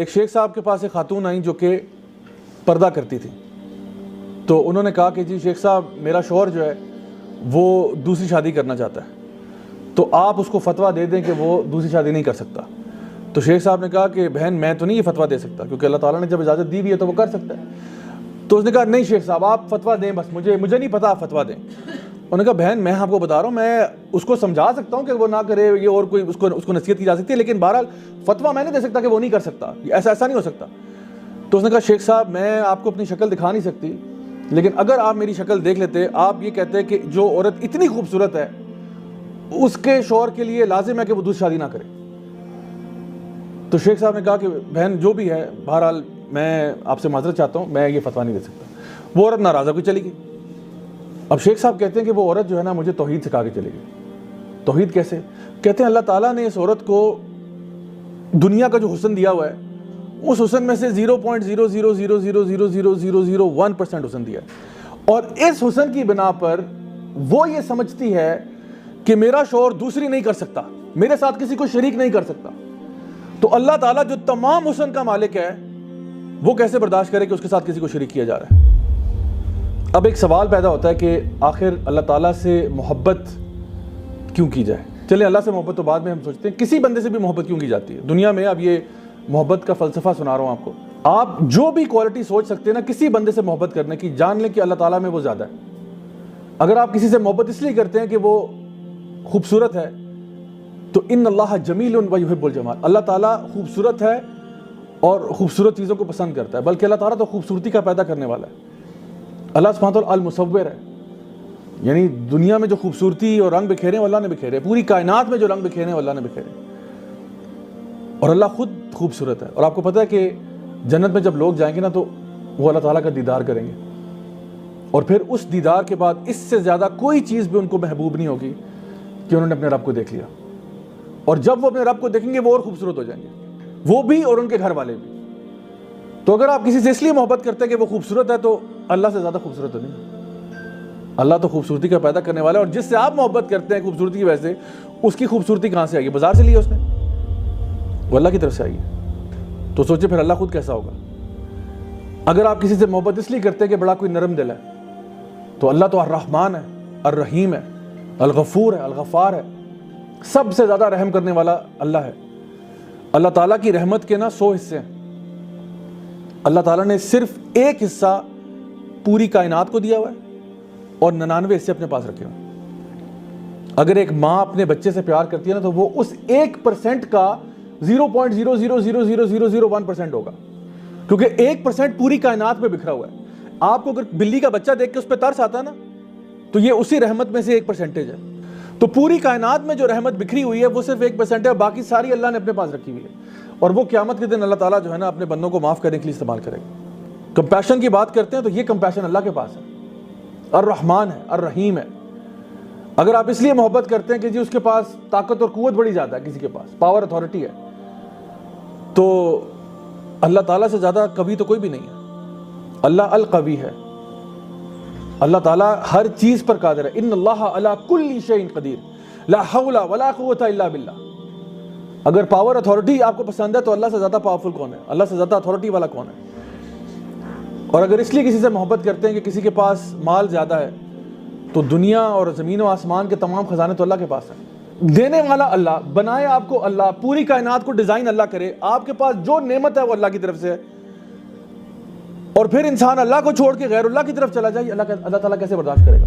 ایک شیخ صاحب کے پاس ایک خاتون آئیں جو کہ پردہ کرتی تھی. تو انہوں نے کہا کہ جی شیخ صاحب میرا شوہر جو ہے وہ دوسری شادی کرنا چاہتا ہے, تو آپ اس کو فتویٰ دے دیں کہ وہ دوسری شادی نہیں کر سکتا. تو شیخ صاحب نے کہا کہ بہن میں تو نہیں یہ فتویٰ دے سکتا, کیونکہ اللہ تعالیٰ نے جب اجازت دی بھی ہے تو وہ کر سکتا ہے. تو اس نے کہا نہیں شیخ صاحب آپ فتویٰ دیں, بس مجھے نہیں پتا, آپ فتویٰ دیں. انہوں نے کہا بہن میں آپ کو بتا رہا ہوں, میں اس کو سمجھا سکتا ہوں کہ وہ نہ کرے, یہ اور کوئی اس کو نصیحت کی جا سکتی ہے, لیکن بہرحال فتویٰ میں نہیں دے سکتا کہ وہ نہیں کر سکتا, ایسا نہیں ہو سکتا. تو اس نے کہا شیخ صاحب میں آپ کو اپنی شکل دکھا نہیں سکتی, لیکن اگر آپ میری شکل دیکھ لیتے, آپ یہ کہتے کہ جو عورت اتنی خوبصورت ہے اس کے شوہر کے لیے لازم ہے کہ وہ دوسری شادی نہ کرے. تو شیخ صاحب نے کہا کہ بہن جو بھی ہے بہرحال میں آپ سے معذرت چاہتا ہوں, میں یہ فتویٰ نہیں دے سکتا. وہ عورت ناراض ہو کے چلی گئی. اب شیخ صاحب کہتے ہیں کہ وہ عورت جو ہے نا مجھے توحید سکھا کے چلی گئی. توحید کیسے؟ کہتے ہیں اللہ تعالیٰ نے اس عورت کو دنیا کا جو حسن دیا ہوا ہے اس حسن میں سے 0.000000001% حسن دیا ہے, اور اس حسن کی بنا پر وہ یہ سمجھتی ہے کہ میرا شوہر دوسری نہیں کر سکتا, میرے ساتھ کسی کو شریک نہیں کر سکتا. تو اللہ تعالیٰ جو تمام حسن کا مالک ہے وہ کیسے برداشت کرے کہ اس کے ساتھ کسی کو شریک کیا جا رہا ہے. اب ایک سوال پیدا ہوتا ہے کہ آخر اللہ تعالیٰ سے محبت کیوں کی جائے. چلیں اللہ سے محبت تو بعد میں ہم سوچتے ہیں, کسی بندے سے بھی محبت کیوں کی جاتی ہے دنیا میں. اب یہ محبت کا فلسفہ سنا رہا ہوں آپ کو. آپ جو بھی کوالٹی سوچ سکتے ہیں نا کسی بندے سے محبت کرنے کی, جان لیں کہ اللہ تعالیٰ میں وہ زیادہ ہے. اگر آپ کسی سے محبت اس لیے کرتے ہیں کہ وہ خوبصورت ہے تو ان اللہ جمیل و یحب الجمال, اللہ تعالیٰ خوبصورت ہے اور خوبصورت چیزوں کو پسند کرتا ہے. بلکہ اللہ تعالیٰ تو خوبصورتی کا پیدا کرنے والا ہے. اللہ سبحانہ وتعالیٰ المصور ہے, یعنی دنیا میں جو خوبصورتی اور رنگ بکھیرے ہیں وہ اللہ نے بکھیرے, پوری کائنات میں جو رنگ بکھیرے ہیں وہ اللہ نے بکھیرے, اور اللہ خود خوبصورت ہے. اور آپ کو پتہ ہے کہ جنت میں جب لوگ جائیں گے نا تو وہ اللہ تعالیٰ کا دیدار کریں گے, اور پھر اس دیدار کے بعد اس سے زیادہ کوئی چیز بھی ان کو محبوب نہیں ہوگی کہ انہوں نے اپنے رب کو دیکھ لیا. اور جب وہ اپنے رب کو دیکھیں گے وہ اور خوبصورت ہو جائیں گے, وہ بھی اور ان کے گھر والے بھی. تو اگر آپ کسی سے اس لیے محبت کرتے ہیں کہ وہ خوبصورت ہے تو اللہ سے زیادہ خوبصورت تو نہیں. اللہ تو خوبصورتی کا پیدا کرنے والا ہے, اور جس سے آپ محبت کرتے ہیں خوبصورتی کی وجہ سے, اس کی خوبصورتی کہاں سے آئی ہے؟ بازار سے لی ہے اس نے, وہ اللہ کی طرف سے آئی ہے. تو سوچے پھر اللہ خود کیسا ہوگا. اگر آپ کسی سے محبت اس لیے کرتے ہیں کہ بڑا کوئی نرم دل ہے, تو اللہ تو الرحمن ہے, الرحیم ہے, الغفور ہے, الغفار ہے, سب سے زیادہ رحم کرنے والا اللہ ہے. اللہ تعالیٰ کی رحمت کے نا 100 حصے ہیں. اللہ تعالیٰ نے صرف ایک حصہ پوری کائنات کو دیا ہوا ہے اور 99 حصے اپنے پاس رکھے ہوئے ہیں. اگر ایک ماں اپنے بچے سے پیار کرتی ہے نا تو وہ اس 1% کا 0.0000001% ہوگا, کیونکہ 1% پوری کائنات میں بکھرا ہوا ہے. آپ کو اگر بلی کا بچہ دیکھ کے اس پہ ترس آتا ہے نا تو یہ اسی رحمت میں سے 1% ہے. تو پوری کائنات میں جو رحمت بکھری ہوئی ہے وہ صرف 1% ہے, اور باقی ساری اللہ نے اپنے پاس رکھی ہوئی ہے. اور وہ قیامت کے دن اللہ تعالیٰ جو ہے نا اپنے بندوں کو معاف کرنے کے لیے استعمال کرے گا. کمپیشن کی بات کرتے ہیں تو یہ کمپیشن اللہ کے پاس ہے, الرحمن ہے, الرحیم ہے. اگر آپ اس لیے محبت کرتے ہیں کہ جی اس کے پاس طاقت اور قوت بڑی زیادہ ہے, کسی کے پاس پاور اتھارٹی ہے, تو اللہ تعالیٰ سے زیادہ قوی تو کوئی بھی نہیں ہے. اللہ القوی ہے, اللہ تعالیٰ ہر چیز پر قادر ہے. ان اللہ علی کل شیء قدیر لا حول ولا قوت الا باللہ. اگر پاور اتھارٹی آپ کو پسند ہے تو اللہ سے زیادہ پاورفل کون ہے, اللہ سے زیادہ اتھارٹی والا کون ہے. اور اگر اس لیے کسی سے محبت کرتے ہیں کہ کسی کے پاس مال زیادہ ہے, تو دنیا اور زمین و آسمان کے تمام خزانے تو اللہ کے پاس ہیں. دینے والا اللہ, بنائے آپ کو اللہ, پوری کائنات کو ڈیزائن اللہ کرے, آپ کے پاس جو نعمت ہے وہ اللہ کی طرف سے ہے, اور پھر انسان اللہ کو چھوڑ کے غیر اللہ کی طرف چلا جائے, اللہ تعالیٰ کیسے برداشت کرے گا؟